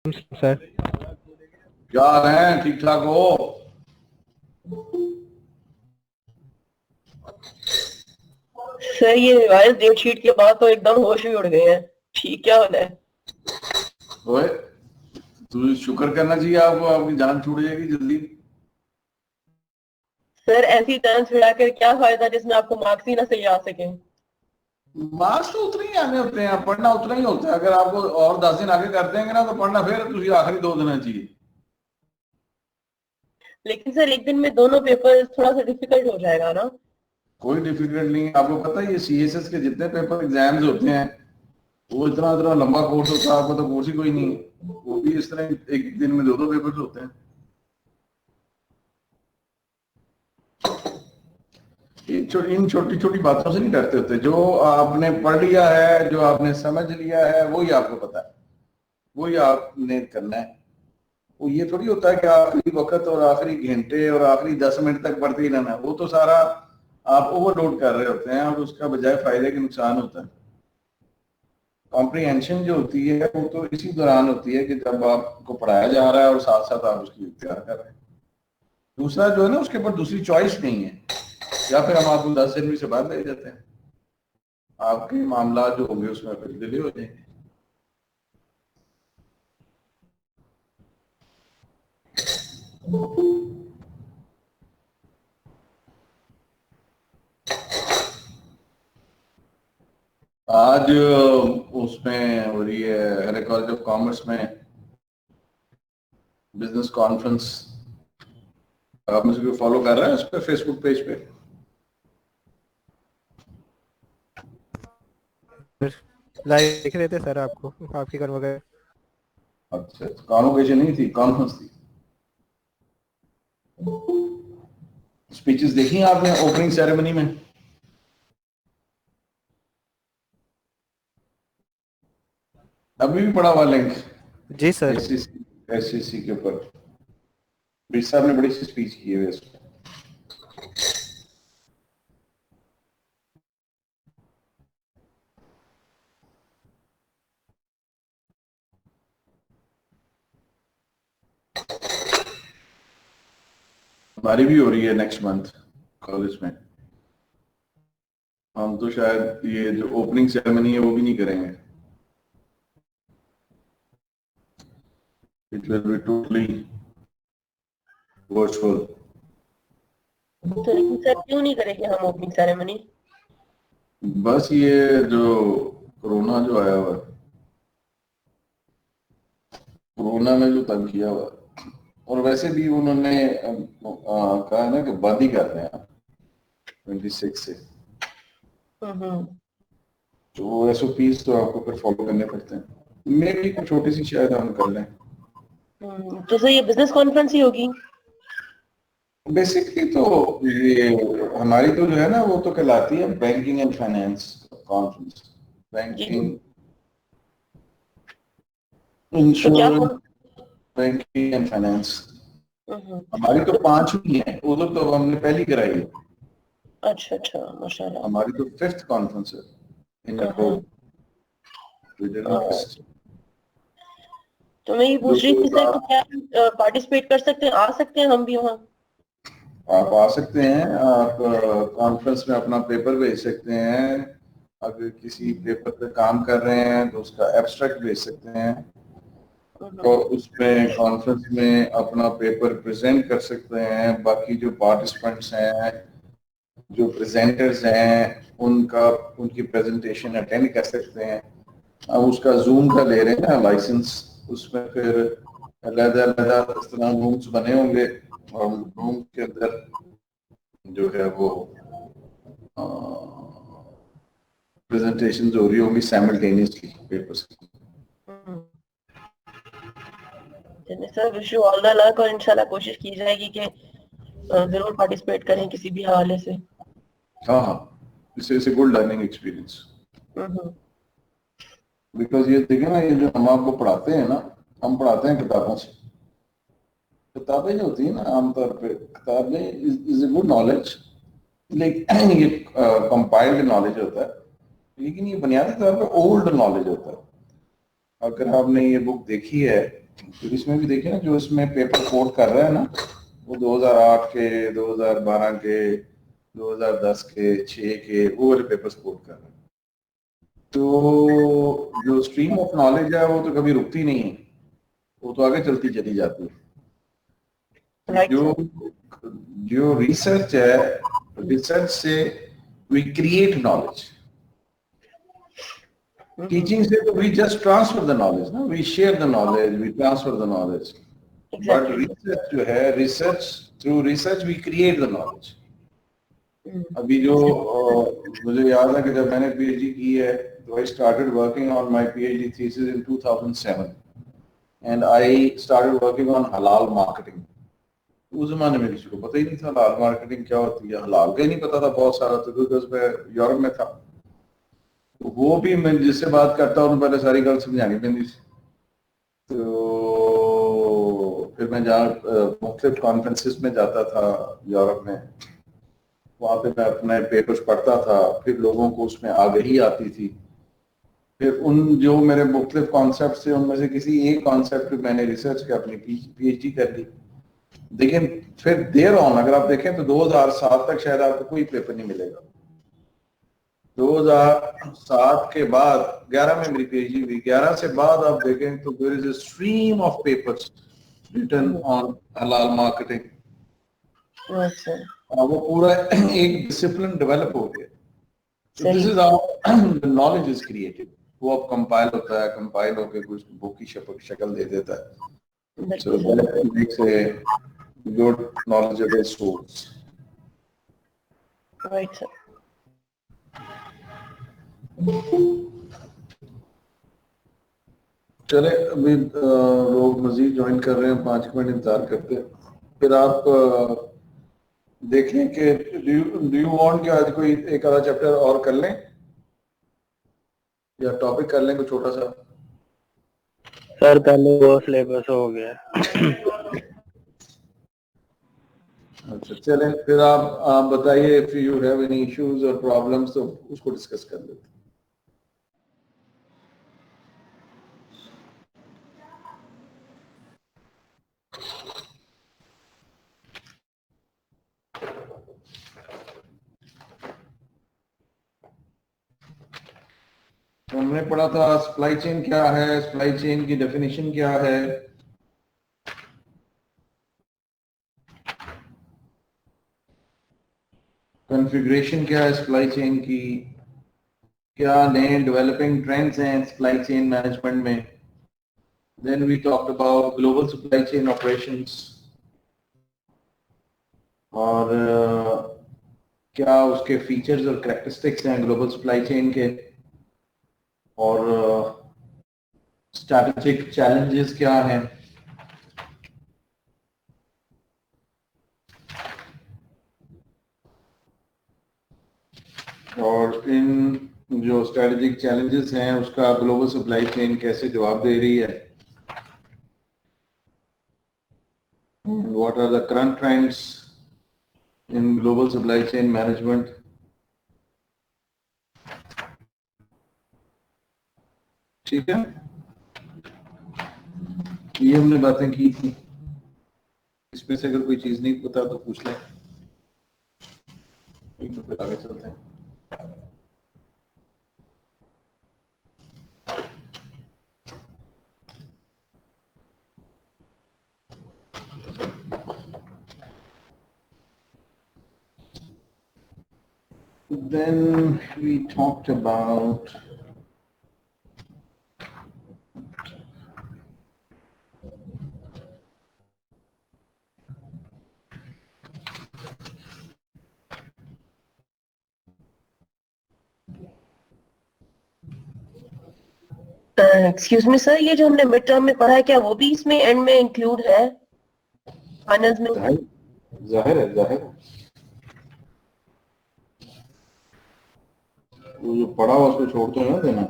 Sir. क्या हाल है? ठीक ठाक हो? सर ये रिवाइज डेट शीट के बाद तो एकदम होश ही उड़ गए हैं। ठीक क्या हो है? ओए, तू शुक्र करना चाहिए आपको, आपकी जान छूट जाएगी जल्दी। सर ऐसी जान छिड़ा कर क्या फायदा जिसमें आपको मार्क्स ही ना सही आ सके। मार्क्स तो उतने ही आने होते हैं, पढ़ना उतना ही होता है। अगर आपको और 10 दिन आगे कर देंगे ना तो पढ़ना फिर तुझे आखिरी 2 देना चाहिए। लेकिन सर एक दिन में दोनों पेपर थोड़ा सा डिफिकल्ट हो जाएगा ना। कोई डिफिकल्ट नहीं है। आपको पता है ये सीएसएस के जितने पेपर एग्जाम्स होते हैं वो इतना इतना लंबा कोर्स होता है। आपका तो कोर्स ही कोई नहीं है, वो भी इस तरह एक दिन में 2 पेपर होते हैं। इन छोटी छोटी बातों से नहीं डरते होते। जो आपने पढ़ लिया है, जो आपने समझ लिया है, वही आपको पता है, वही आपने करना है। वो ये थोड़ी होता है कि आखिरी वक्त और आखिरी घंटे और आखिरी 10 मिनट तक पढ़ते ही रहना। वो तो सारा आप ओवरलोड कर रहे होते हैं और उसका बजाय फायदे के नुकसान होता है। कॉम्प्रिहेंशन जो होती है वो तो इसी दौरान होती है कि जब आपको पढ़ाया जा रहा है और साथ साथ आप उसकी तैयार कर रहे हैं। दूसरा जो है ना, उसके ऊपर दूसरी चॉइस नहीं है। या फिर हम आपको 10 जनवरी से बाद ले जाते हैं, आपके मामला जो होंगे उसमें फिर डिले हो जाएंगे। आज उसमें हो रही है हरे कॉलेज ऑफ कॉमर्स में बिजनेस कॉन्फ्रेंस। आप मुझे कोई फॉलो कर रहे हैं उस पर, फेसबुक पेज पे? लाइव देख रहे थे सर आपको, आपकी कन्वर्सेशन। अच्छा, कॉन्वोकेशन नहीं थी, कॉन्फ्रेंस थी। स्पीचेस देखी आपने ओपनिंग सेरेमनी में? अभी भी पड़ा हुआ लिंक जी सर। एससीसी के ऊपर। बीस साहब ने बड़ी सी स्पीच की है इस पे। हमारी भी हो रही है नेक्स्ट मंथ कॉलेज में। हम तो शायद ये जो ओपनिंग सेरेमनी है वो भी नहीं करेंगे। It will be totally virtual. तो लेकिन सर क्यों नहीं करेंगे हम ओपनिंग सेरेमनी? बस ये जो कोरोना जो आया हुआ है, कोरोना ने जो तंग किया हुआ है, और वैसे भी उन्होंने कहा है ना कि बंद ही कर रहे हैं 26 से। हम्म। तो एसओपीज तो आपको फिर फॉलो करने पड़ते हैं। मे भी कुछ छोटी सी शायद हम कर लें। तो सर ये बिजनेस कॉन्फ्रेंस ही होगी? बेसिकली तो ये हमारी तो जो है ना वो तो कहलाती है बैंकिंग एंड फाइनेंस कॉन्फ्रेंस। जी। बैंकिंग, तो क्या इंश्योरेंस, बैंकिंग एंड फाइनेंस। हमारी तो 5 हुई है, उधर तो हमने पहली कराई है। अच्छा अच्छा, माशाल्लाह। हमारी तो 5th कॉन्फ्रेंस है इन अ रो। तो मैं ये पूछ रही थी सर कि क्या पार्टिसिपेट कर सकते हैं, आ सकते हैं हम भी वहाँ? आप आ सकते हैं। आप कॉन्फ्रेंस में अपना पेपर भेज सकते हैं। अगर किसी पेपर पे काम कर रहे हैं तो उसका एब्स्ट्रैक्ट भेज सकते हैं। तो उसमें कॉन्फ्रेंस में अपना पेपर प्रेजेंट कर सकते हैं। बाकी जो पार्टिसिपेंट्स हैं, जो प्रेजेंटर्स हैं, उनकी प्रेजेंटेशन अटेंड कर सकते हैं। अब उसका जूम का ले रहे हैं ना लाइसेंस, उसमें फिर अलग-अलग इस तरह रूम्स बने होंगे और रूम के अंदर जो है वो प्रेजेंटेशन हो रही होंगी साइमल्टेनियसली पेपर्स की। Sir wish you all the luck, और इंशाल्लाह कोशिश की जाएगी कि जरूर पार्टिसिपेट करें किसी भी हवाले से। हाँ हाँ, it's good learning experience. Because ये देखिए ना, ये जो हम आपको पढ़ाते हैं ना, हम पढ़ाते हैं किताबों से। किताबें जो होती है ना, आमतौर पे किताबें इज ए गुड नॉलेज, लेकिन ये कंपाइल्ड नॉलेज होता है, लेकिन ये बुनियादी तौर पे ओल्ड नॉलेज होता है। अगर आपने ये बुक देखी है तो इसमें भी देखिए ना, जो इसमें पेपर कोड कर रहा है ना, वो 2008 के, 2012 के, 2010 के, 6 के, वो वाले पेपर्स कोड कर रहा है। तो जो स्ट्रीम ऑफ नॉलेज है वो तो कभी रुकती नहीं है, वो तो आगे चलती चली जाती है। राइट जो जो रिसर्च है, रिसर्च से वी क्रिएट नॉलेज। टीचिंग से तो we just transfer the knowledge ना, we share the knowledge, we transfer the knowledge. But research जो है, research, through research we create the knowledge. अभी जो मुझे याद है कि जब मैंने पीएचडी की है, तो I started working on my PhD thesis in 2007 and I started working on halal marketing. उस जमाने में किसी को पता ही नहीं था हलाल मार्केटिंग क्या होती है, हलाल का ही नहीं पता था बहुत सारा, तो बिकॉज मैं यूरोप में था। तो वो भी मैं जिससे बात करता हूँ पहले सारी गल समझानी पैंती थी। तो फिर मैं जहाँ मुख्तलिफ कॉन्फ्रेंसिस में जाता था यूरोप में, वहाँ पे मैं अपने पेपर्स पढ़ता था, फिर लोगों को उसमें आगही आती थी। फिर उन जो मेरे मुख्तलिफ कॉन्सेप्ट थे उनमें से किसी एक कॉन्सेप्ट पे मैंने रिसर्च की, अपनी पीएचडी कर ली। लेकिन फिर देर ऑन अगर आप देखें तो 2007 तक शायद आपको कोई पेपर नहीं मिलेगा। 2007 के बाद 11 में मेरी पीएचडी हुई, 11 से बाद आप देखें तो there is a stream of papers written on halal marketing. वो पूरा एक डिसिप्लिन डेवलप हो गया। So this is how the knowledge is created. वो अब कंपाइल होता है, कंपाइल होकर कुछ बुक की शक्ल दे देता है। So that makes a good knowledgeable source. Right, sir. चले अभी लोग मजीद ज्वाइन कर रहे हैं, 5 मिनट इंतजार करते हैं। फिर आप देख लें कि डू यू वांट कि आज कोई एक आधा चैप्टर और कर लें या टॉपिक कर लें कोई छोटा सा। सर पहले वो सिलेबस हो गया। अच्छा चलें, फिर आप बताइए if you have any issues और प्रॉब्लम्स तो उसको डिस्कस कर लेते हैं। हमने पढ़ा था सप्लाई चेन क्या है, सप्लाई चेन की डेफिनेशन क्या है, कॉन्फ़िगरेशन क्या है सप्लाई चेन की, क्या नए डेवलपिंग ट्रेंड्स हैं सप्लाई चेन मैनेजमेंट में। Then we talked about global supply chain operations और क्या उसके फीचर्स और कैरेक्टरिस्टिक्स हैं ग्लोबल सप्लाई चेन के, और स्ट्रैटेजिक चैलेंजेस क्या हैं। और इन जो स्ट्रैटेजिक चैलेंजेस हैं उसका ग्लोबल सप्लाई चेन कैसे जवाब दे रही है। What are the current trends in global supply chain management. ठीक है, ये हमने बातें की थी। इसमें से अगर कोई चीज नहीं पता तो पूछ लें, एक तो फिर आगे चलते हैं। Then we talked about excuse me sir, ये जो हमने मिड टर्म में पढ़ा है क्या वो भी इसमें एंड में इंक्लूड है फाइनल्स में? जाहिर है, जाहिर है। वो जो पढ़ा हुआ उसको छोड़ तो ना देना।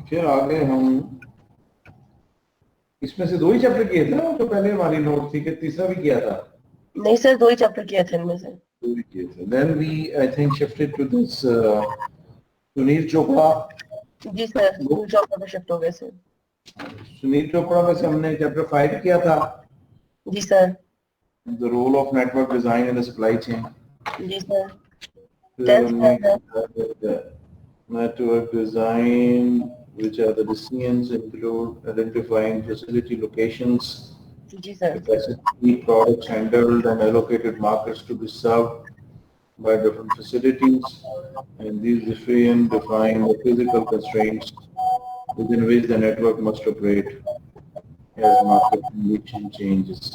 फिर आगे हम इसमें से 2 ही चैप्टर किए थे ना, तो पहले हमारी नोट थी कि तीसरा भी किया था। नहीं सर, 2 ही चैप्टर किया था इनमें से। Then we, I think, shifted to this Sunil Chopra. जी सर, स्कूल चौपड़ा पे शिफ्ट हो गए सर. सुनील चोपड़ा में से हमने चैप्टर 5 किया था. जी sir. The role of network design in the supply chain. जी सर. फिर हमने network design, which are the decisions include identifying facility locations, जी sir. capacity, products handled and allocated markets to be served by different facilities, and these define the physical constraints within which the network must operate as market condition changes.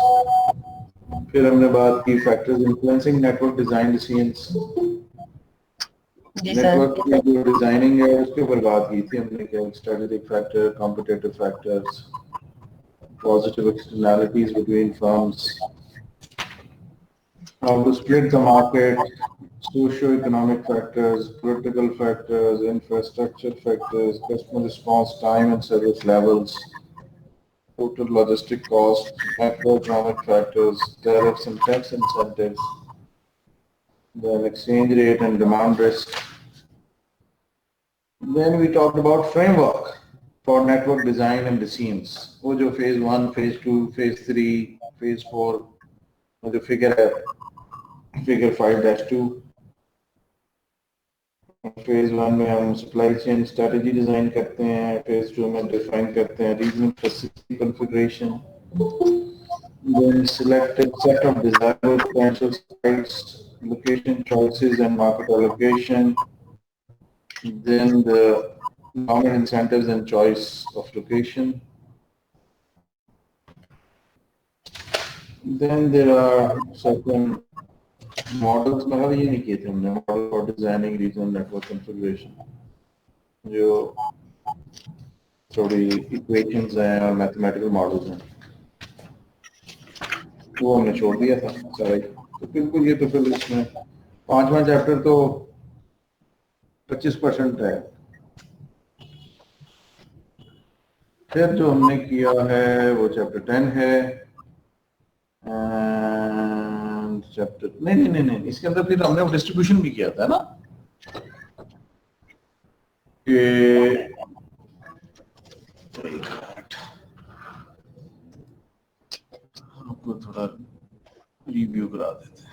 फिर हमने बात की factors influencing network design decisions. G network sir. की जो designing है उसके ऊपर बात की थी हमने कि strategic factor, competitive factors, positive externalities between firms, how to split the market, socio-economic factors, political factors, infrastructure factors, customer response time and service levels, total logistic cost, macroeconomic factors, tariffs and tax incentives, then exchange rate and demand risk. Then we talked about framework for network design and decisions. वो जो phase 1, phase 2, phase 3, phase 4, वो जो figure है, figure 5-2. phase 1 में हम supply chain strategy design करते हैं, phase 2 में define करते हैं regional facility configuration, then select a set of desirable potential sites, location choices and market allocation, then the government incentives and choice of location. Then there are certain models, मतलब ये नहीं किए थे हमने, model for designing regional network configuration, जो थोड़ी equations हैं और mathematical models हैं, वो हमने छोड़ दिया था सारा ही. तो बिल्कुल ये तो फिर इसमें 5वां चैप्टर तो 25% है. फिर जो हमने किया है वो चैप्टर 10 है, एंड चैप्टर नहीं इसके अंदर फिर हमने डिस्ट्रीब्यूशन भी किया था ना, कि आपको थोड़ा रिव्यू करा देते हैं.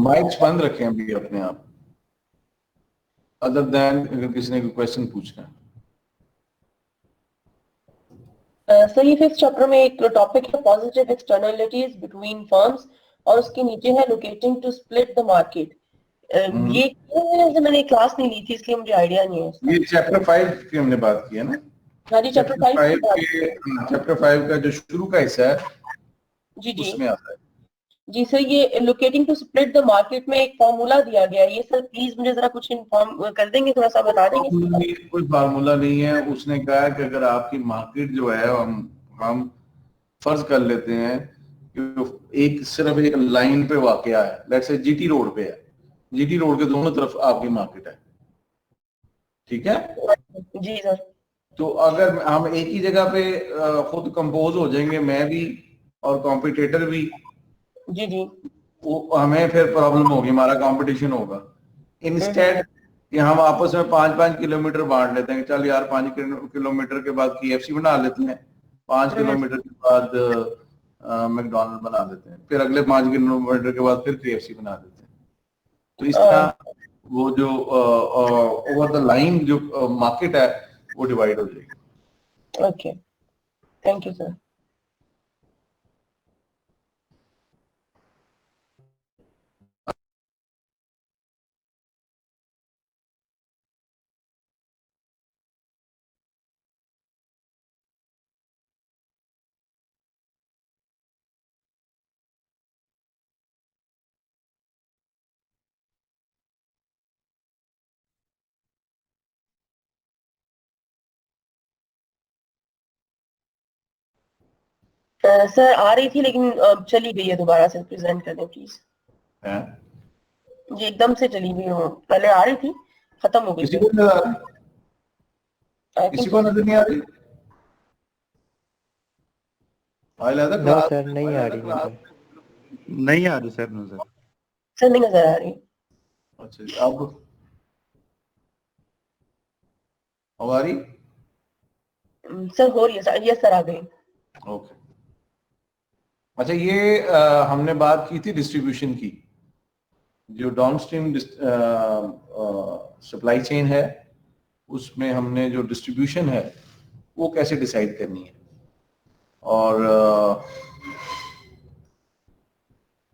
माइक्स बंद रखें अभी अपने आप, अदर देन अगर किसी ने कोई क्वेश्चन पूछना है. सर ये 5th चैप्टर में एक टॉपिक है पॉजिटिव एक्सटर्नलिटीज बिटवीन फर्म्स और उसके नीचे है locating to split the market. ये जैसे मैंने क्लास नहीं ली थी इसलिए मुझे आइडिया नहीं है. ये चैप्टर 5 की हमने बात की है ना. हाँ जी, चैप्टर 5 का जो शुरू का हिस्सा है जी उसमें आता है. जी सर, ये locating to split the market में एक फार्मूला दिया गया है. ये सर प्लीज मुझे जरा कुछ इन्फॉर्म कर देंगे, थोड़ा सा बता देंगे. कोई फार्मूला नहीं है. उसने कहा कि अगर आपकी मार्केट जो है हम फर्ज कर लेते हैं कि सिर्फ एक लाइन पे वाकया है, लेट्स से जीटी रोड पे है, जीटी रोड के दोनों तरफ आपकी मार्केट है, ठीक है जी सर. तो अगर हम एक ही जगह पे खुद कंपोज हो जाएंगे, मैं भी और कॉम्पिटिटर भी, जी वो हमें फिर प्रॉब्लम होगी, हमारा कंपटीशन होगा. इंस्टेड कि हम आपस में 5-5 किलोमीटर बांट लेते हैं कि चल यार 5 किलोमीटर के बाद KFC बना लेते हैं, 5 किलोमीटर के बाद मैकडोनल्ड बना देते हैं, फिर अगले 5 किलोमीटर के बाद फिर KFC बना देते हैं। तो इस तरह वो जो ओवर द लाइन जो मार्केट है वो डिवाइड हो जाएगी। Okay, thank you sir. Sir आ रही थी लेकिन चली गई है, दोबारा से प्रेजेंट कर दें प्लीज। ये एकदम से चली गई हूँ, पहले आ रही थी, खत्म हो गई। किसी को नजर आ रही? किसी को नजर नहीं आ रही? नो सर, नहीं आ रही नजर। नहीं आ रही सर नजर। सर नहीं नजर आ रही। अच्छा जी, अब आ रही? सर हो रही है सर, यस सर आ गई। ओके। अच्छा, ये हमने बात की थी डिस्ट्रीब्यूशन की। जो डाउनस्ट्रीम सप्लाई चेन है उसमें हमने जो डिस्ट्रीब्यूशन है वो कैसे डिसाइड करनी है, और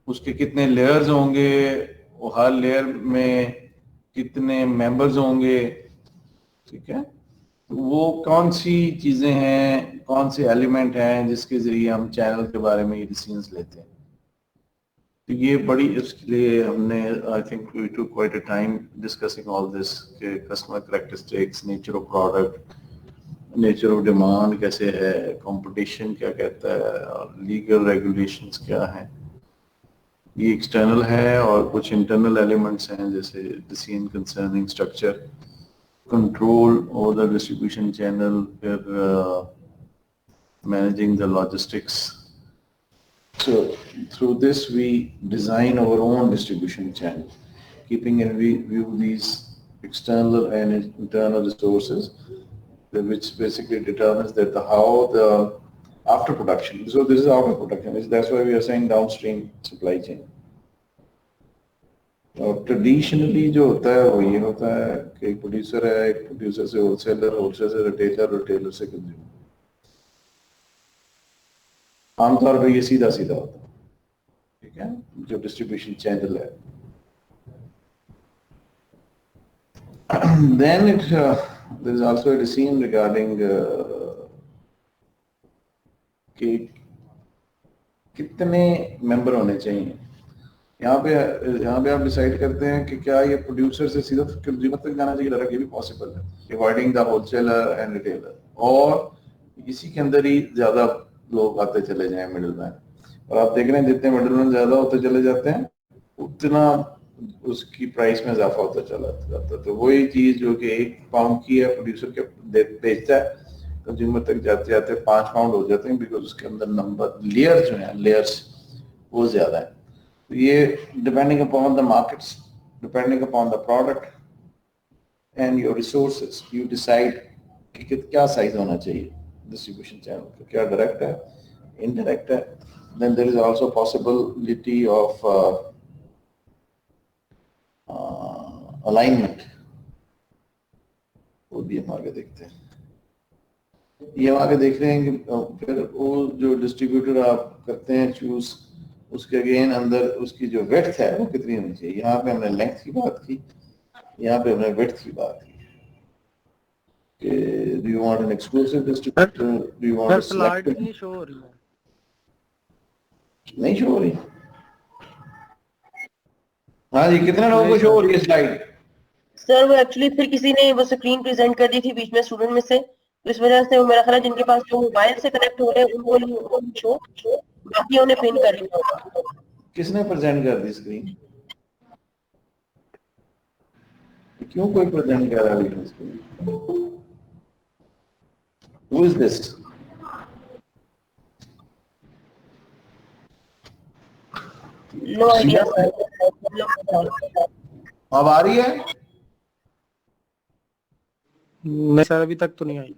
उसके कितने लेयर्स होंगे, वो हर लेयर में कितने मेंबर्स होंगे, ठीक है। तो वो कौन सी चीजें हैं, कौन से एलिमेंट हैं जिसके जरिए हम चैनल के बारे में ये डिसीजंस लेते हैं। तो ये बड़ी, इसके लिए हमने I think we took quite a time discussing all this के customer characteristics, nature of product, nature of demand कैसे है, कंपटीशन क्या कहता है, और लीगल रेगुलेशंस क्या हैं। ये एक्सटर्नल है, और कुछ इंटरनल एलिमेंट्स हैं जैसे decision concerning structure, control over the distribution channel, फिर managing the logistics. So through this we design our own distribution channel, keeping in view these external and internal resources, which basically determines that how the after production. So this is after production. That's why we are saying downstream supply chain. और traditionally जो होता है वो ये होता है कि एक प्रोड्यूसर है, एक प्रोड्यूसर से होलसेलर, होलसेलर से रिटेलर, रिटेलर से कंज्यूमर। आमतौर पर ये सीधा सीधा होता है, ठीक है, जो डिस्ट्रीब्यूशन चैनल है। Then there is also a decision regarding कि कितने मेंबर होने चाहिए। यहाँ पे आप डिसाइड करते हैं कि क्या ये प्रोड्यूसर से सीधा कंज्यूमर तक जाना चाहिए, डायरेक्ट, ये भी पॉसिबल है, dividing the wholesaler and retailer, और इसी के अंदर ही ज्यादा लोग आते चले जाएं मिडिलमैन। और आप देख रहे हैं जितने मिडिलमैन ज्यादा होते चले जाते हैं उतना उसकी प्राइस में इजाफा होता चला जाता है। तो वही चीज जो कि 1 पाउंड की है प्रोड्यूसर के बेचता है, कंज्यूमर तक जाते जाते 5 पाउंड हो जाते हैं, बिकॉज उसके अंदर नंबर लेयर जो है, लेयर्स वो ज्यादा है। तो ये depending upon the markets, depending upon the product and your resources, you decide कि क्या साइज होना चाहिए डिस्ट्रीब्यूशन चैनल का, क्या डायरेक्ट है, इनडायरेक्ट है। Then there is also possibility of alignment, वो भी हम आगे देखते हैं। ये हम आगे देख रहे हैं कि फिर वो जो डिस्ट्रीब्यूटर आप करते हैं चूज, उसके अगेन अंदर उसकी जो विड्थ है वो कितनी होनी चाहिए। यहाँ पे हमने लेंथ की बात की, यहाँ पे हमने विड्थ की बात की कि do you want an exclusive distributor, do you want a selective? नहीं शो हो रही है। नहीं शो हो रही? हाँ जी, कितने लोगों को शो हो रही है स्लाइड? सर वो एक्चुअली फिर किसी ने वो स्क्रीन प्रेजेंट कर दी थी बीच में स्टूडेंट में से, तो इस वजह से वो मेरा ख्याल है जिनके पास जो मोबाइल से कनेक्ट हो रहे हैं उनको शो, बाकी उन्हें पिन कर लिया। किसने प्रेजेंट कर दी स्क्रीन? क्यों कोई प्रेजेंट कर रहा है screen? Who is this? No idea sir. अब आ रही है? नहीं सर, अभी तक तो नहीं आई।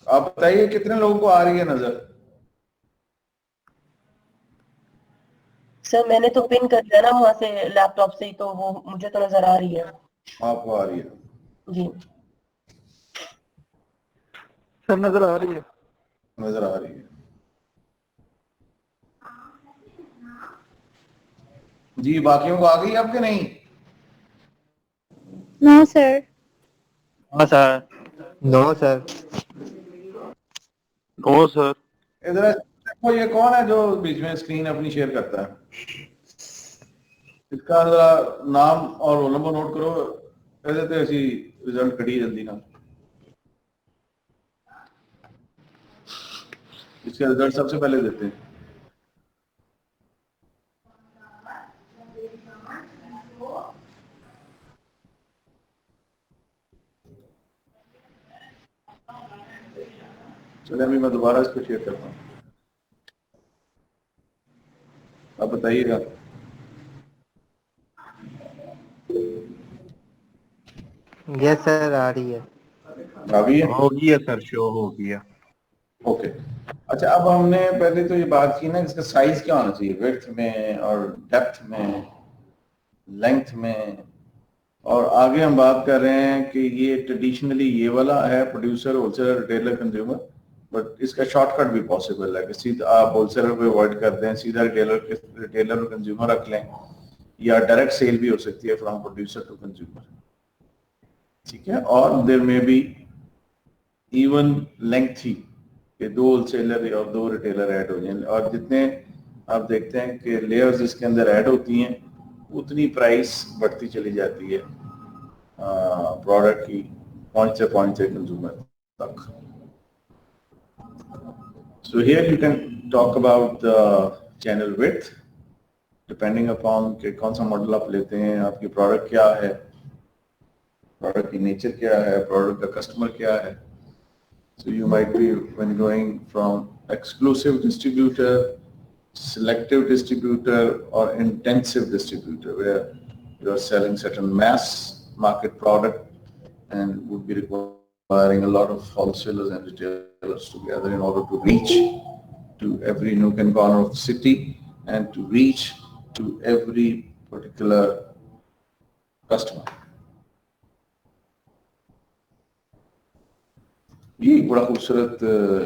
आप बताइए कितने लोगों को आ रही है नजर? सर मैंने तो पिन कर दिया ना वहां से लैपटॉप से ही, तो वो मुझे तो नजर आ रही है। आपको आ रही है? जी सर नजर आ रही है। नजर आ रही है। जी, बाकियों को आ गई आपके नहीं? No sir. हाँ sir. No sir. No sir. इधर देखो, ये कौन है जो बीच में स्क्रीन अपनी शेयर करता है? इसका जरा नाम और रोल नंबर नोट करो। ऐसे तो ऐसी रिजल्ट कटी जल्दी ना। इसके रिजल्ट सबसे पहले देते हैं। चलिए अभी मैं दोबारा इसको शेयर करता हूँ, आप बताइएगा। यस सर, आ रही है। अभी है? हो गया सर, शो हो गया। ओके। अच्छा, अब हमने पहले तो ये बात की ना, इसका साइज क्या होना चाहिए, विड्थ में और डेप्थ में, लेंथ में। और आगे हम बात कर रहे हैं कि ये ट्रेडिशनली ये वाला है, producer, wholesaler, retailer, consumer. But इसका शॉर्टकट भी पॉसिबल है कि सीधा आप होलसेलर को अवॉइड कर दें, सीधा रिटेलर और कंज्यूमर रख लें, या डायरेक्ट सेल भी हो सकती है फ्रॉम प्रोड्यूसर टू कंज्यूमर। ठीक है। और देयर में बी इवन लेंथी कि 2 होलसेलर और 2 रिटेलर ऐड हो जाएं, और जितने आप देखते हैं कि लेयर्स इसके अंदर ऐड होती हैं उतनी प्राइस बढ़ती चली जाती है प्रोडक्ट की, पॉइंट से कंज्यूमर तक। So here you can talk about the channel width depending upon कि कौन सा मॉडल आप लेते हैं, आपकी प्रोडक्ट क्या है, प्रोडक्ट की नेचर क्या है, प्रोडक्ट का कस्टमर क्या है। So you might be, when going from exclusive distributor, selective distributor, or intensive distributor, where you are selling certain mass market product and would be requiring a lot of wholesalers and retailers together in order to reach to every nook and corner of the city and to reach to every particular customer. ये एक बड़ा खूबसूरत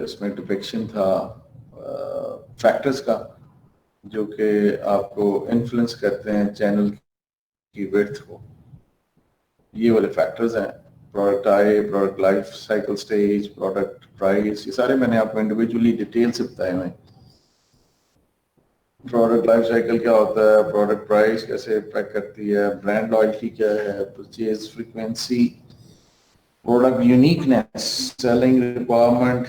इसमें depiction था factors का, जो कि आपको इन्फ्लुएंस करते हैं चैनल की विड्थ को। ये वाले फैक्टर्स हैं, प्रोडक्ट आए, product life cycle stage, product price, ये सारे मैंने आपको इंडिविजुअली डिटेल से बताए हुए हैं। प्रोडक्ट लाइफ साइकिल क्या होता है, प्रोडक्ट प्राइस कैसे इम्पैक्ट करती है, ब्रांड लॉयल्टी क्या है, purchase frequency, product uniqueness, selling requirement,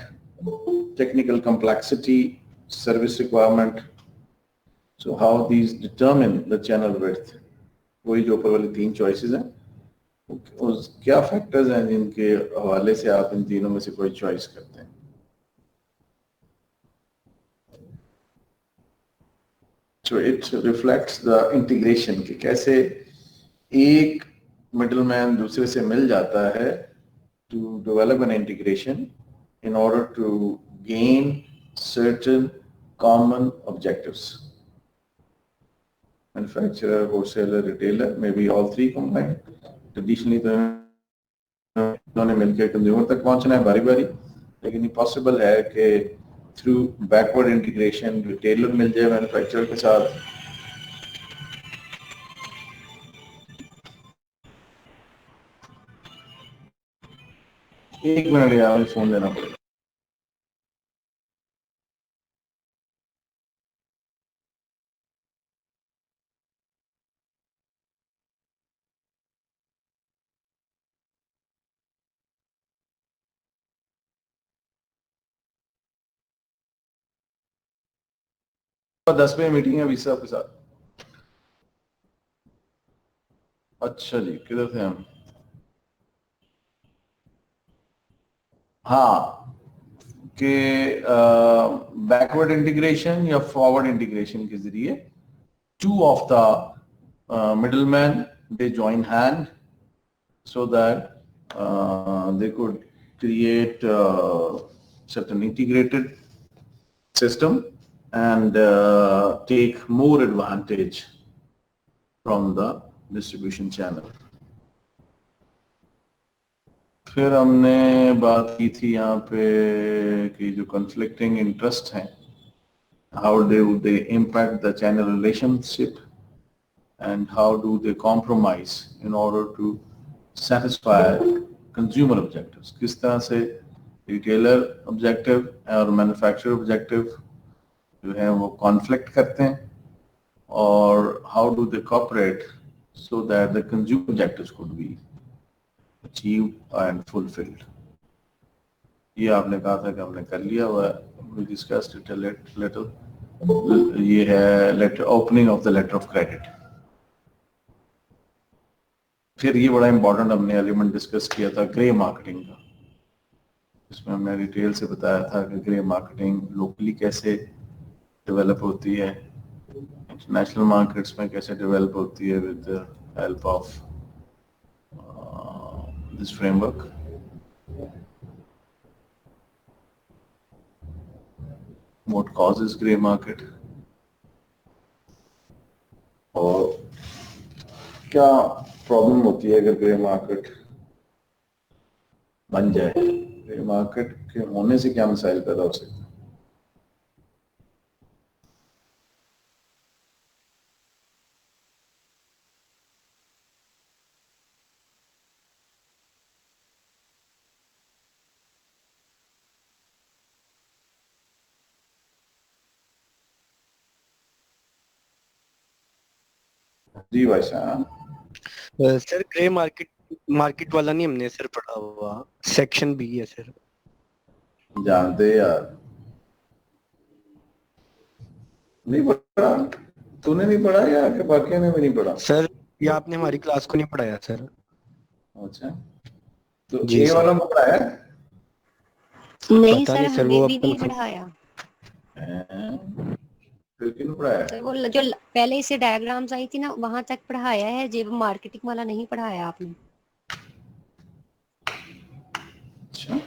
technical complexity, service requirement. So how these determine the channel width? वही जो ऊपर वाली 3 choices हैं, उस क्या factors हैं जिनके हवाले से आप इन तीनों में से कोई choice करते हैं। So it reflects the integration कि कैसे एक middleman दूसरे से मिल जाता है to develop an integration in order to gain certain common objectives. Manufacturer, wholesaler, retailer, maybe all 3 combined. Traditionally, इन्होंने मिलकर कंज्यूमर तक पहुंचना है बारी बारी, लेकिन ये पॉसिबल है कि थ्रू बैकवर्ड इंटीग्रेशन रिटेलर मिल जाए मैन्युफैक्चरर के साथ। एक मिनट यार, मुझे फोन लेना पड़ेगा। और 10 बजे मीटिंग है वीसा के साथ। अच्छा जी, किधर थे हम? हाँ, कि बैकवर्ड इंटीग्रेशन या फॉरवर्ड इंटीग्रेशन के जरिए 2 of the middlemen, they join hand so that they could create certain integrated system and take more advantage from the distribution channel. फिर हमने बात की थी यहाँ पे कि जो conflicting interests हैं, how do they impact the channel relationship and how do they compromise in order to satisfy consumer objectives. किस तरह से retailer objective और manufacturer objective जो है वो conflict करते हैं और how do they cooperate so that the consumer objectives could be achieved and fulfilled. ये आपने कहा था कि हमने कर लिया हुआ है. We discussed it a little. ये है letter opening of the letter of credit. फिर ये बड़ा इम्पोर्टेंट हमने एलिमेंट डिस्कस किया था ग्रे मार्केटिंग का. इसमें हमने डिटेल से बताया था कि ग्रे मार्केटिंग लोकली कैसे डेवलप होती है, इंटरनेशनल मार्केट्स में कैसे डेवलप होती है with the help of this framework. What causes grey market और क्या प्रॉब्लम होती है अगर ग्रे मार्केट बन जाए. ग्रे मार्केट के होने से क्या मसाइल पैदा हो सकते हैं. जी भाई साहब. सर ग्रे मार्केट वाला नहीं हमने सर पढ़ा हुआ, सेक्शन बी है सर. जानते यार, नहीं पढ़ा. तूने नहीं पढ़ा या कि बाकी ने भी नहीं पढ़ा. सर ये आपने हमारी क्लास को नहीं पढ़ाया सर. अच्छा, तो जी ए सर. वाला में पढ़ाया है? नहीं पता सर, नहीं सर, हमें वो भी अपन नहीं को पढ़ाया. फिर क्यों पढ़ाया? सर वो जो पहले इसे डायग्राम्स आई थी ना, वहां तक पढ़ाया है. जब मार्केटिंग वाला नहीं पढ़ाया आपने. अच्छा,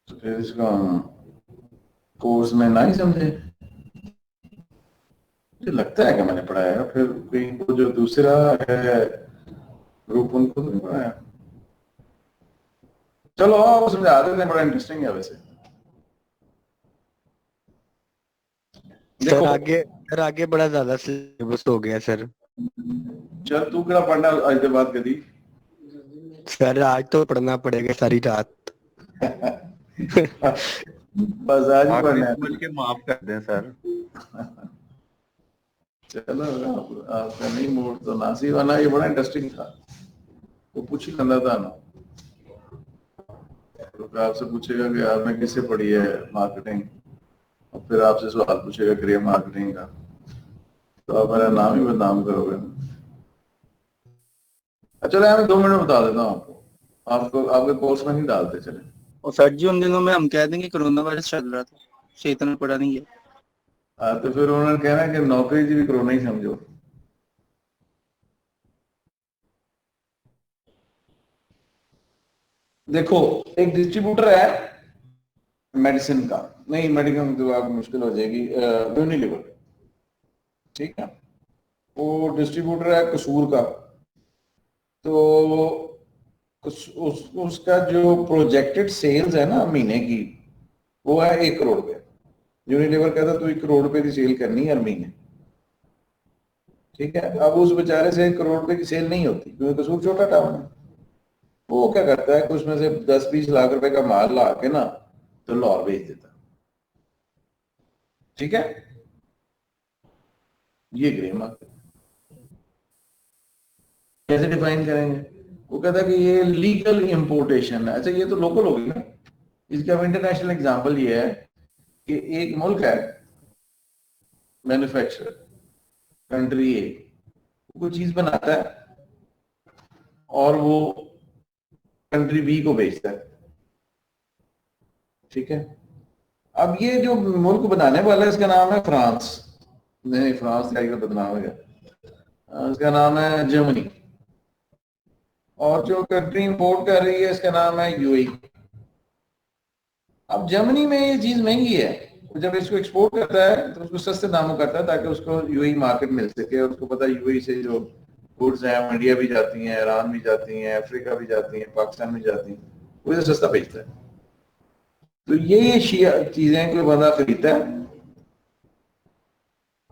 तो फिर इसका कोर्स में नहीं समझे. मुझे लगता है कि मैंने पढ़ाया. फिर कोई वो जो दूसरा है ग्रुप उनको तो नहीं पढ़ाया. चलो आप समझा देते हैं, बड़ा इंटरेस्टिंग है वैसे. सर आगे बड़ा ज्यादा सिलेबस हो गया सर. चल तू क्या पढ़ना आज के बाद कभी. सर आज तो पढ़ना पड़ेगा सारी रात. बस आज ही पढ़ना है. समझ के माफ कर दें सर. चलो आपका नहीं मूड तो नासी वाला. ये बड़ा इंटरेस्टिंग था. वो पूछ ही लेना था ना. तो आपसे पूछेगा कि आपने किससे पढ़ी है मार्केटिंग, और फिर आपसे सवाल पूछेगा ग्रे मार्केटिंग का, तो आप मेरा नाम ही बदनाम करोगे. अच्छा, मैं 2 मिनट में बता देता हूँ आपको आपके कोर्स में नहीं डालते. चले. और सर जी उन दिनों में हम कह देंगे कोरोना वायरस चल रहा था, से इतना पड़ा नहीं है. तो फिर उन्होंने कहना कि नौकरी जी भी कोरोना ही समझो. देखो, एक डिस्ट्रीब्यूटर है मेडिसिन का, नहीं मेडिकल तो आपको मुश्किल हो जाएगी, यूनिलीवर. ठीक है, वो डिस्ट्रीब्यूटर है कसूर का. तो उसका जो प्रोजेक्टेड सेल्स है ना महीने की, वो है 1 करोड़ रुपए. यूनिलीवर कहता है तो 1 करोड़ रुपए की सेल करनी है हर महीने. ठीक है, अब उस बेचारे से 1 करोड़ रुपए की सेल नहीं होती क्योंकि कसूर छोटा टाउन है. वो क्या करता है कि उसमें से 10-20 लाख रुपए का माल ला के ना तो लाहौर भेज देता. ठीक है, ये ग्रे मार्केट कैसे डिफाइन करेंगे. वो कहता है कि ये लीगल इंपोर्टेशन है. अच्छा, ये तो लोकल होगी ना. इसका अब इंटरनेशनल एग्जांपल ये है कि एक मुल्क है मैन्युफैक्चरर, कंट्री ए कोई चीज बनाता है और वो कंट्री बी को बेचता है. ठीक है, अब ये जो मुल्क बनाने वाला है इसका नाम है फ्रांस. नहीं, फ्रांस का बदनाम हो गया। उसका नाम है जर्मनी, और जो कंट्री इंपोर्ट कर रही है इसका नाम है यूएई। अब जर्मनी में ये चीज महंगी है, तो जब इसको एक्सपोर्ट करता है तो उसको सस्ते दामों करता है ताकि उसको यूएई मार्केट मिल सके। और उसको पता है यूएई से जो गुड्स हैं इंडिया भी जाती हैं, ईरान भी जाती हैं, अफ्रीका भी जाती हैं, पाकिस्तान भी जाती हैं, वो इसे सस्ता बेचता है। तो ये चीजें कोई बंदा खरीदता है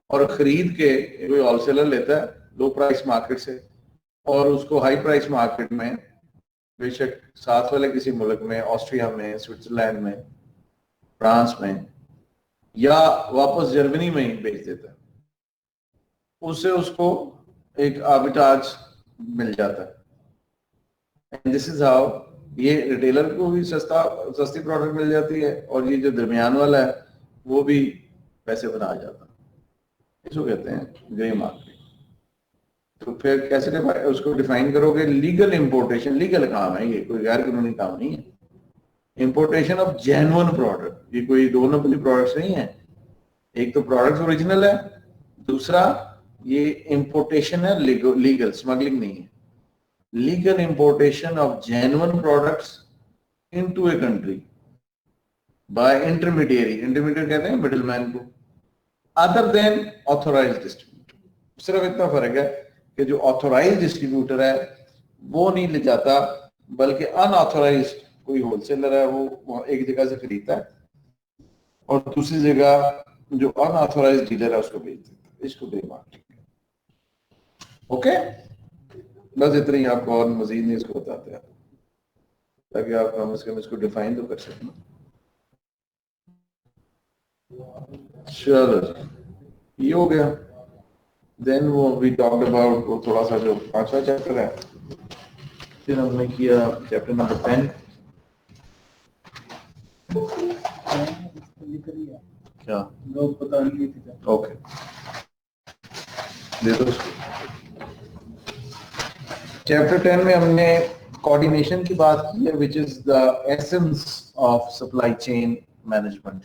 और खरीद के कोई होलसेलर लेता है लो प्राइस मार्केट से, और उसको हाई प्राइस मार्केट में, बेशक साथ वाले किसी मुल्क में, ऑस्ट्रिया में, स्विट्जरलैंड में, फ्रांस में, या वापस जर्मनी में ही बेच देता है। उससे उसको एक आर्बिट्राज मिल जाता है। एंड दिस इज हाउ ये रिटेलर को भी सस्ती प्रोडक्ट मिल जाती है, और ये जो दरमियान वाला है वो भी पैसे बना जाता है। इसको कहते हैं ग्रे मार्केट। तो फिर कैसे उसको डिफाइन करोगे? लीगल इंपोर्टेशन, लीगल काम है ये, कोई गैर कानूनी काम नहीं है। इंपोर्टेशन ऑफ जेन्युइन प्रोडक्ट, ये कोई दो नकली प्रोडक्ट्स नहीं है। एक तो प्रोडक्ट ओरिजिनल है, दूसरा ये इंपोर्टेशन है लीगल, स्मगलिंग नहीं है। Legal importation of genuine products into a country bye intermediary, intermediate कहते हैं मिडिलमैन को, अदर देन ऑथोराइज्ड डिस्ट्रीब्यूटर। सिर्फ इतना फर्क है कि जो ऑथोराइज्ड डिस्ट्रीब्यूटर है वो नहीं ले जाता, बल्कि अनऑथोराइज्ड कोई होलसेलर है वो एक जगह से खरीदता है और दूसरी जगह जो अनऑथोराइज्ड डीलर है उसको बेच देता है। इसको ग्रे मार्केटिंग। ओके, बस इतना ही, आपको और मजीद नहीं इसको बताते हैं, ताकि आप कम से कम इसको डिफाइन तो कर सकें। चलो ये हो गया। देन वो वी टॉक्ड अबाउट वो थोड़ा सा जो 5वां चैप्टर है, फिर हमने किया चैप्टर नंबर 10। क्या लोग पता नहीं थी। ओके, दे दो उसको। चैप्टर 10 में हमने कोऑर्डिनेशन की बात की है, which is the essence of supply chain management.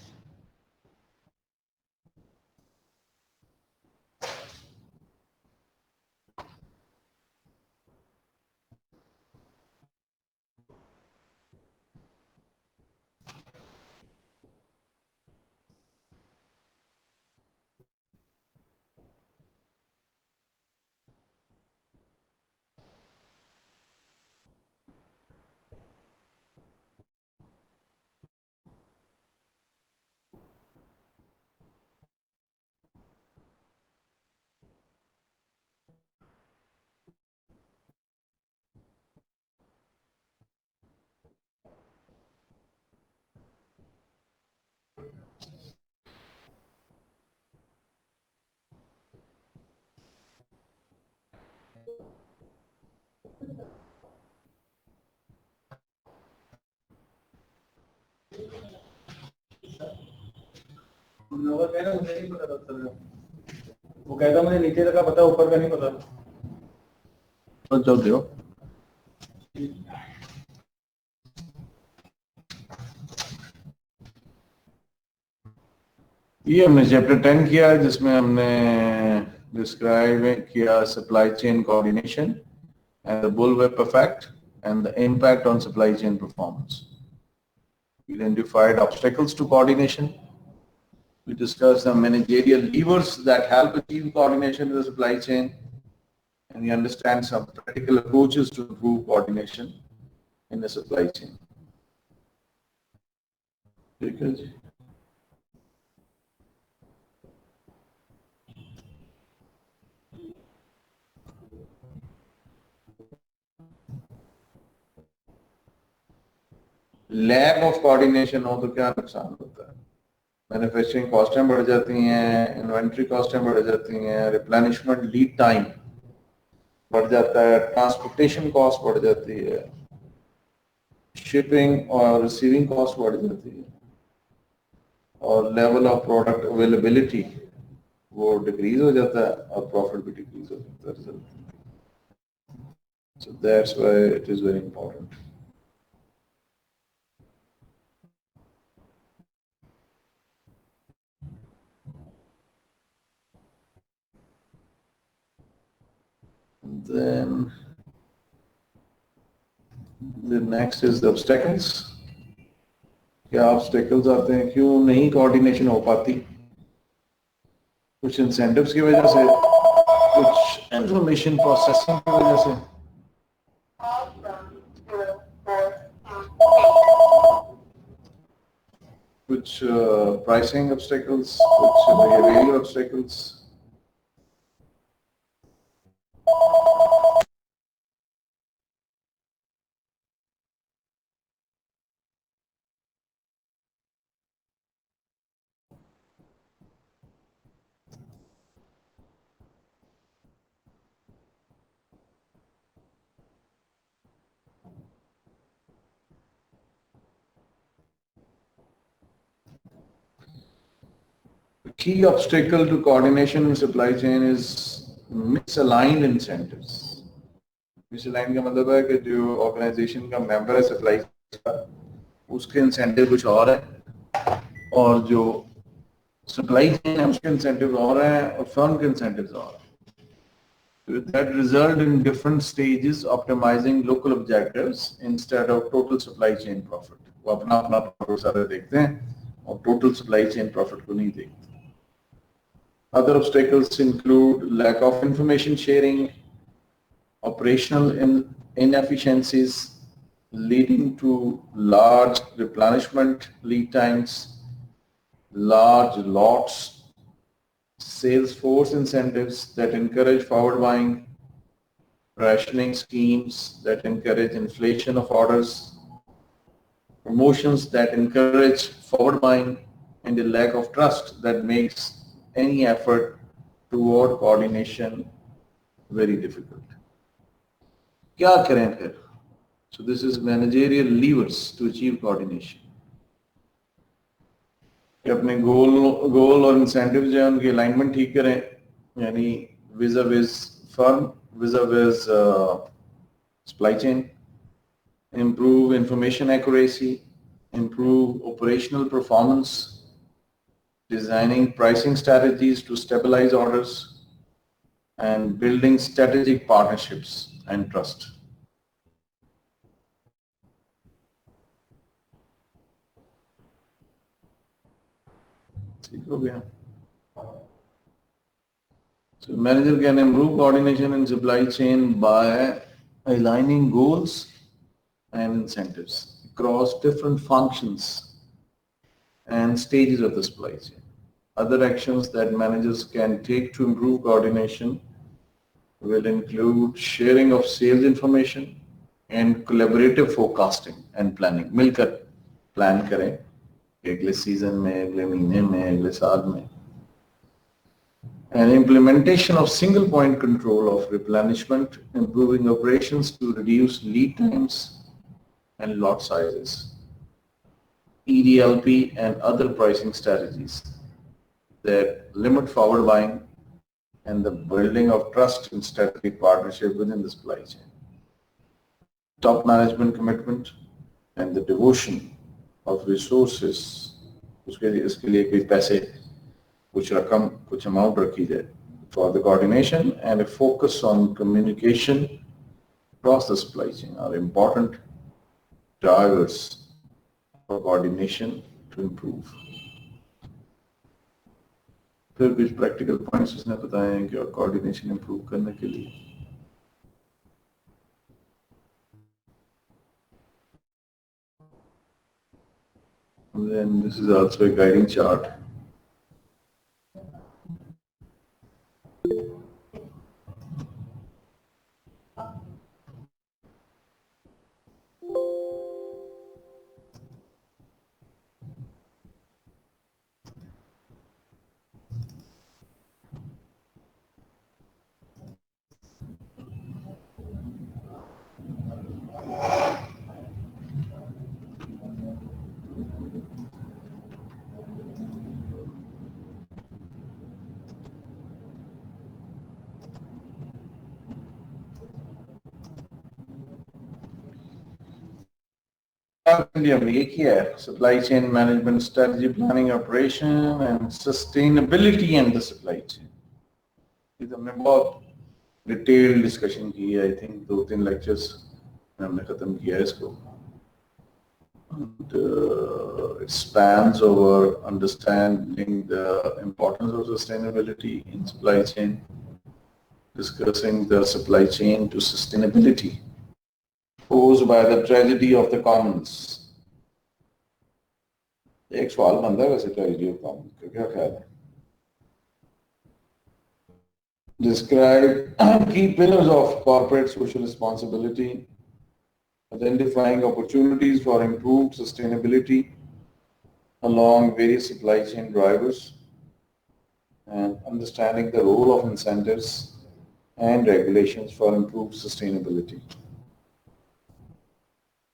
वो कहता मुझे नीचे का पता, ऊपर का नहीं पता। तो जो दो ये हमने चैप्टर 10 किया, जिसमें हमने डिस्क्राइब किया supply chain coordination and the bullwhip effect and the impact on supply chain performance. We identified obstacles to coordination. We discussed the managerial levers that help achieve coordination in the supply chain, and we understand some practical approaches to improve coordination in the supply chain. Because lack of coordination हो तो क्या नुकसान होता है? Manufacturing कॉस्टें बढ़ जाती हैं, inventory कॉस्टें बढ़ जाती हैं, रिप्लेनिशमेंट लीड टाइम बढ़ जाता है, ट्रांसपोर्टेशन कॉस्ट बढ़ जाती है, शिपिंग और रिसीविंग कॉस्ट बढ़ जाती है, और लेवल ऑफ प्रोडक्ट अवेलेबिलिटी वो डिक्रीज हो जाता है, और प्रॉफिट भी डिक्रीज हो जाता है। So that's why it is very important. Then the next is the obstacles. क्या obstacles आते हैं, क्यों नहीं coordination हो पाती? कुछ incentives की वजह से, कुछ information processing की वजह से, कुछ pricing obstacles, कुछ behavioral obstacles. The key obstacle to coordination in supply chain is misaligned incentives. Misaligned का मतलब है कि जो ऑर्गेनाइजेशन का मेंबर है सप्लाई का, उसके इंसेंटिव कुछ और है और जो सप्लाई चेन है उसके इंसेंटिव और हैं और फर्म के इंसेंटिव्स और हैं. That result in different stages optimizing local objectives instead of total supply chain profit. वो अपना अपना profit सारे देखते हैं और total supply chain profit को नहीं देखते. Other obstacles include lack of information sharing, operational inefficiencies leading to large replenishment lead times, large lots, sales force incentives that encourage forward buying, rationing schemes that encourage inflation of orders, promotions that encourage forward buying, and a lack of trust that makes any effort toward coordination very difficult. क्या करें फिर? So this is managerial levers to achieve coordination. कि अपने गोल और incentive जो है उनकी alignment ठीक करें, यानी vis-a-vis firm, vis-a-vis supply chain, improve information accuracy, improve operational performance, designing pricing strategies to stabilize orders, and building strategic partnerships and trust. So manager can improve coordination in supply chain by aligning goals and incentives across different functions and stages of the supply chain. Other actions that managers can take to improve coordination will include sharing of sales information and collaborative forecasting and planning. मिलकर plan करें अगले season में, अगले महीने में, अगले साल में. And implementation of single point control of replenishment, improving operations to reduce lead times and lot sizes. EDLP and other pricing strategies that limit forward buying and the building of trust and strategic partnership within the supply chain. Top management commitment and the devotion of resources, इसके लिए कोई पैसे, कुछ रकम, कुछ amount रखी जाए for the coordination, and a focus on communication across the supply chain are important drivers for coordination to improve. फिर कुछ practical points उसने बताए हैं कि coordination improve करने के लिए. And then this is also a guiding chart. India में ये किया है supply chain management strategy planning operation and sustainability and the supply chain. ये तो हमने बहुत डिटेल डिस्कशन की है, आई थिंक 2-3 लेक्चर्स में हमने खत्म किया है इसको. And, it spans over understanding the importance of sustainability in supply chain, discussing the supply chain to sustainability posed by the tragedy of the commons. एक सवाल बनता है वैसे ट्रेजेडी ऑफ कॉमन्स का, क्या ख्याल है? Describe key pillars of corporate social responsibility, identifying opportunities for improved sustainability along various supply chain drivers, and understanding the role of incentives and regulations for improved sustainability.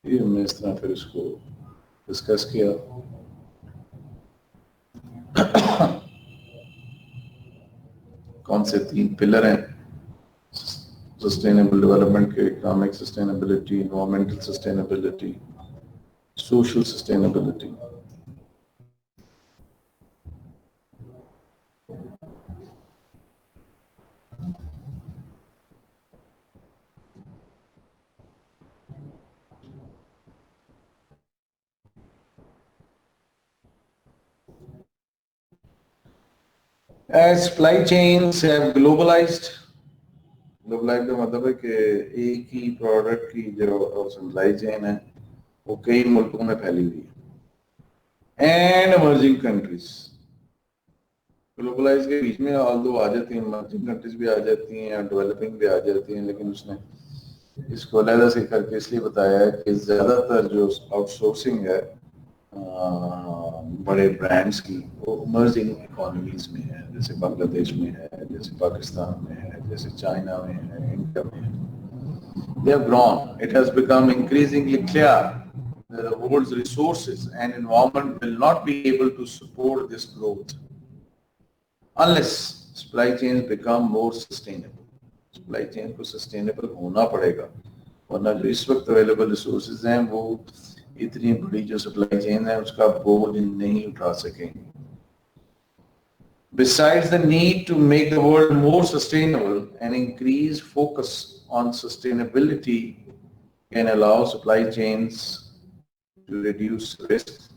ये हमने इस तरह फिर इसको डिस्कस किया. कौन से 3 पिलर हैं सस्टेनेबल डेवलपमेंट के? Economic sustainability, environmental sustainability, social sustainability. As supply chains have globalized, globalize का मतलब है कि एक ही प्रोडक्ट की जो सप्लाई चेन है वो कई मुल्कों में फैली हुई है. एंड इमर्जिंग कंट्रीज, ग्लोबलाइज के बीच में ऑल्दो आ जाती हैं, इमर्जिंग कंट्रीज भी आ जाती हैं और डेवलपिंग भी आ जाती हैं, लेकिन उसने इसको अलग से करके इसलिए बताया है कि ज्यादातर जो आउटसोर्सिंग है बड़े ब्रांड्स की वो इमर्जिंग इकोनॉमीज में है, जैसे बांग्लादेश में है, जैसे पाकिस्तान में है, जैसे चाइना में है, इंडिया में है. They have grown. It has become increasingly clear that the world's resources and environment will not be able to support this growth unless supply chains become more sustainable. Supply chain को sustainable होना पड़ेगा, वरना जो इस वक्त available resources हैं वो इतनी बड़ी जो supply chain है उसका बोझ नहीं उठा सकेंगे. Besides the need to make the world more sustainable, an increased focus on sustainability can allow supply chains to reduce risk,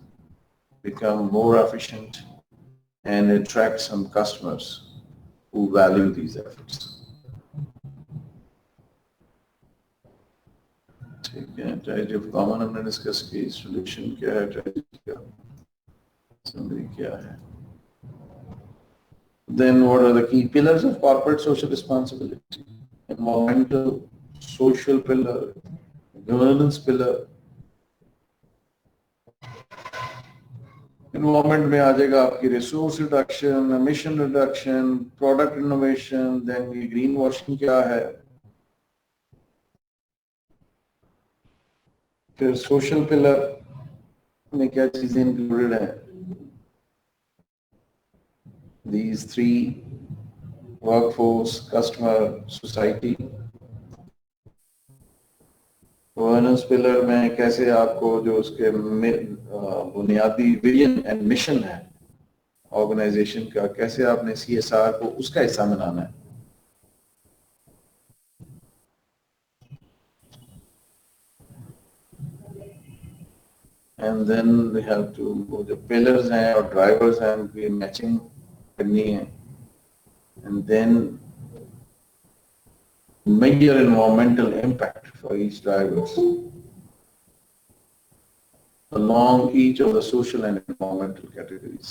become more efficient, and attract some customers who value these efforts. ठीक है, tragedy of common हमने discuss की, solution क्या है tragedy का, summary क्या है. Then what are the key pillars of corporate social responsibility? Environmental, social pillar, governance pillar. Environment में आ जाएगा आपकी resource reduction, emission reduction, product innovation, then ये greenwashing क्या है. फिर social pillar में क्या चीजें included हैं? These three: workforce, customer, society. Governance pillar में कैसे आपको जो उसके बुनियादी विजन एंड मिशन है ऑर्गेनाइजेशन का, कैसे आपने CSR को उसका हिस्सा बनाना है. And then we have to, वो जो पिलर्स हैं और ड्राइवर्स हैं उनकी मैचिंग करनी है. And then measure environmental impact for each drivers along each of the social and environmental categories.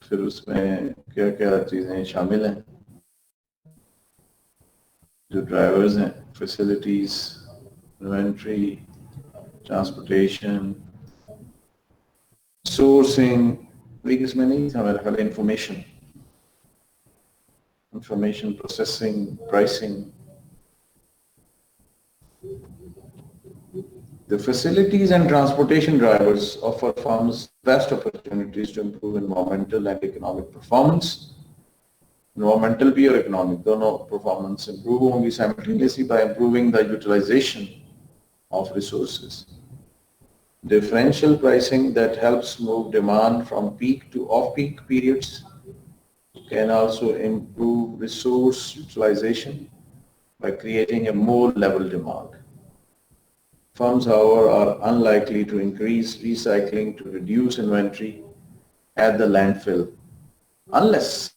फिर उसमें क्या क्या चीजें शामिल हैं जो ड्राइवर्स हैं? Facilities, inventory, transportation, sourcing. इसमें नहीं था मेरा ख्याल, information processing, pricing. The facilities and transportation drivers offer firms best opportunities to improve environmental and economic performance. Environmental भी और economic दोनों performance improve होंगी simultaneously by improving the utilization of resources. differential pricing that helps move demand from peak to off-peak periods, can also improve resource utilization by creating a more level demand. Firms, however, are unlikely to increase recycling to reduce inventory at the landfill unless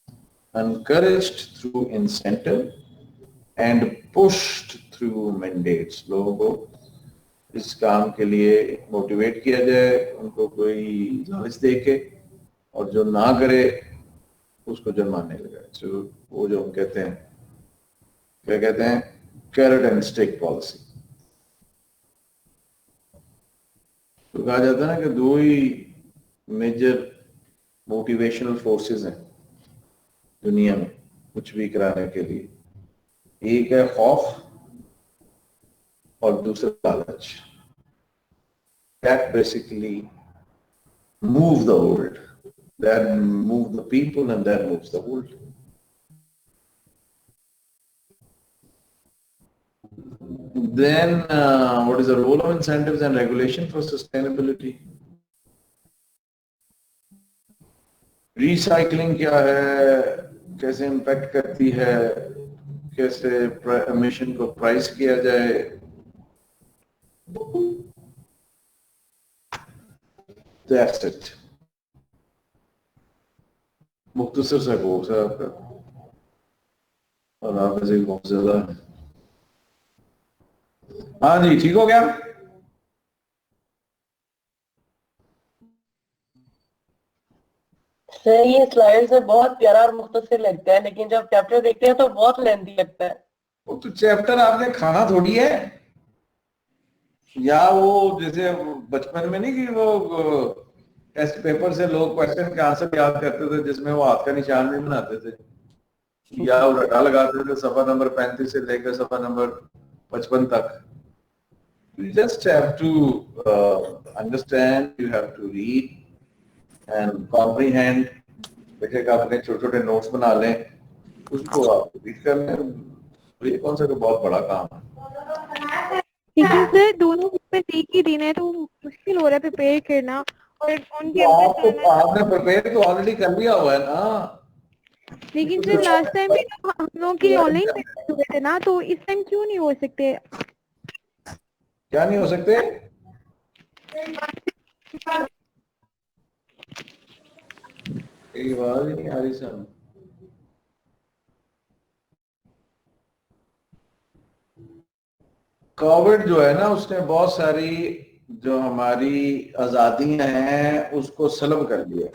encouraged through incentive and pushed through mandates. लोगों को इस काम के लिए motivate किया जाए, उनको कोई लालच दे के, और जो ना करे उसको जुर्माने लगाए. So वो जो हम कहते हैं, क्या कहते हैं, carrot and stick policy. तो कहा जाता है ना कि दो ही मेजर मोटिवेशनल फोर्सेस हैं दुनिया में कुछ भी कराने के लिए. एक है खौफ और दूसरा लालच. That basically move the world. That move the people and that moves the world. Then, what is the role of incentives and regulation for sustainability? Recycling क्या है, कैसे impact करती है, कैसे emission को price किया जाए. That's it. मुख्तसर सा कोर्स है आपका और आप ऐसे बहुत ज्यादा. हाँ जी, ठीक हो गया. सर ये स्लाइड्स में बहुत प्यारा और मुख्तसर लगता है, लेकिन जब चैप्टर देखते हैं तो बहुत लेंथी लगता है. वो तो चैप्टर आपने खाना थोड़ी है, या वो जैसे बचपन में नहीं कि वो टेस्ट पेपर से लोग क्वेश्चन के आंसर याद करते थे जिसमें वो हाथ का निशान भी बनाते थे या वो रटा लगाते थे सफा नंबर 35 से लेकर सफा नंबर 55 तक. You just have to understand, you have to read and comprehend. बेशक आपने छोटे-छोटे नोट्स बना लें, उसको आप रीड कर लें. ये कौन सा बहुत बड़ा काम है. लेकिन सर दोनों पेपर एक ही दिन है तो मुश्किल हो रहा है प्रिपेयर करना. और उनके आपने प्रिपेयर तो ऑलरेडी कर लिया हुआ है ना. लेकिन सर लास्ट टाइम भी तो हम लोग की ऑनलाइन पेपर हुए थे ना, तो इस टाइम क्यों नहीं हो सकते? क्या नहीं हो सकते? एक बात ही नहीं आ रही सर. कोविड जो है ना, उसने बहुत सारी जो हमारी आजादियां हैं उसको सलब कर दिया.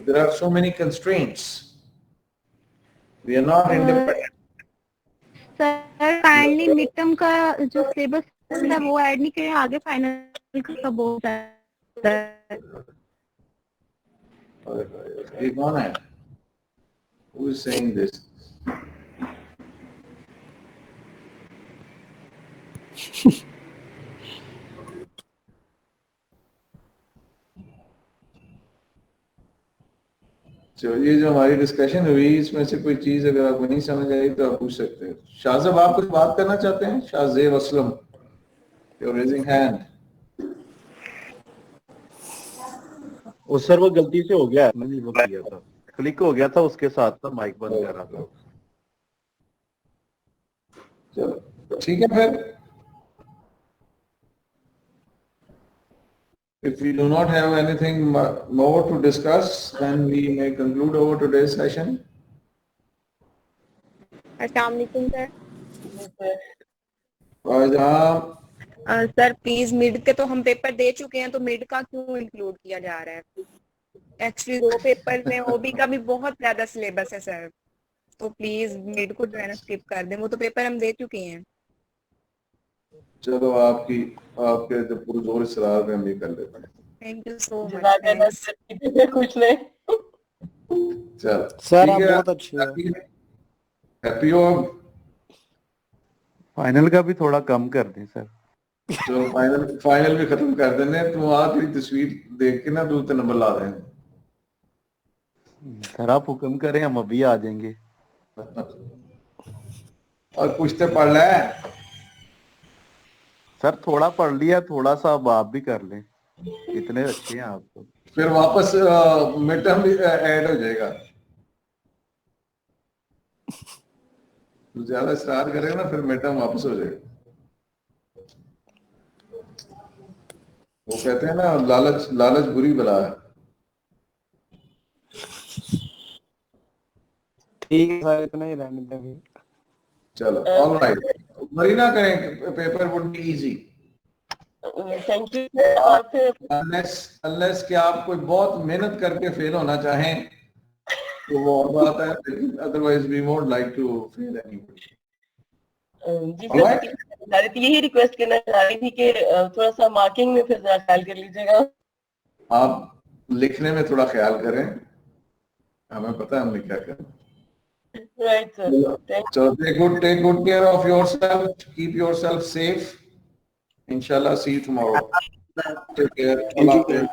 There are so many constraints. We are not independent. Sir kindly mid term का जो सिलेबस है वो ऐड नहीं करें, आगे फाइनल का बहुत है. ये कौन है? Who is saying this? तो ये जो हमारी डिस्कशन हुई इसमें से कोई चीज अगर आपको नहीं समझ आई तो आप पूछ सकते हैं. शाह साहब, आप कुछ बात करना चाहते हैं? Shahzeb Aslam, you're raising hand. वो सर वो गलती से हो गया, मैंने वो किया था, क्लिक हो गया था उसके साथ था, माइक बंद कर रहा था. चलो ठीक है फिर. If we do not have anything more to discuss, then we may conclude our today's session. अस्सलाम वालेकुम सर. सर प्लीज मिड के तो हम पेपर दे चुके हैं, तो मिड का क्यों इंक्लूड किया जा रहा है? एक्चुअली 2 पेपर में ओबी का भी बहुत ज्यादा सिलेबस है सर, तो प्लीज मिड को जो है ना स्किप कर दें, वो तो पेपर हम दे चुके हैं. चलो आपके जो पुरजोर इसरार में हम ये कर लेते हैं. Thank you so much. कुछ नहीं चल सर आप बहुत अच्छे हो. हैप्पी हो? फाइनल का भी थोड़ा कम कर दें सर. तो फाइनल भी खत्म कर देने. तुम आखिरी तस्वीर देख के ना 2-3 नंबर ला दें. सर आप हुक्म करें, हम अभी आ जाएंगे. और कुछ तो पढ़ ले. सर थोड़ा पढ़ लिया, थोड़ा सा अब आप भी कर लें, इतने अच्छे हैं आप तो। फिर वापस मिड टर्म भी ऐड हो जाएगा। तो ज्यादा स्टार्ट करेगा ना फिर मिड टर्म वापस हो जाएगा। वो कहते हैं ना लालच लालच बुरी बला है। ठीक है सर, इतना ही रहने देंगे। चलो ऑल राइट, वरी ना करें, paper would be easy thank you. और फिर अनलेस कि आप कोई बहुत मेहनत करके फेल होना चाहें तो वो और बात है, लेकिन otherwise we won't like to fail anybody. जी सर, यही रिक्वेस्ट करना चाह रही थी कि थोड़ा सा मार्किंग में फिर जरा ख्याल कर लीजिएगा। आप लिखने में थोड़ा ख्याल करें, हमें पता है हमने क्या करना। Right sir, So take good care of yourself. Keep yourself safe. Inshallah, see you tomorrow. Take care. Allah Hafiz.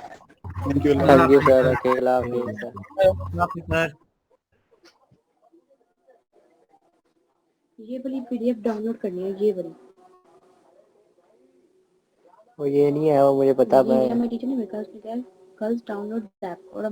Thank you sir, अकेला हाफिज सर। ये वाली पीडीएफ डाउनलोड करनी है, ये वाली। वो ये नहीं है, वो मुझे पता ये है। मैं टीचर ने मेरे पास में क्या, गर्ल्स डाउनलोड ऐप और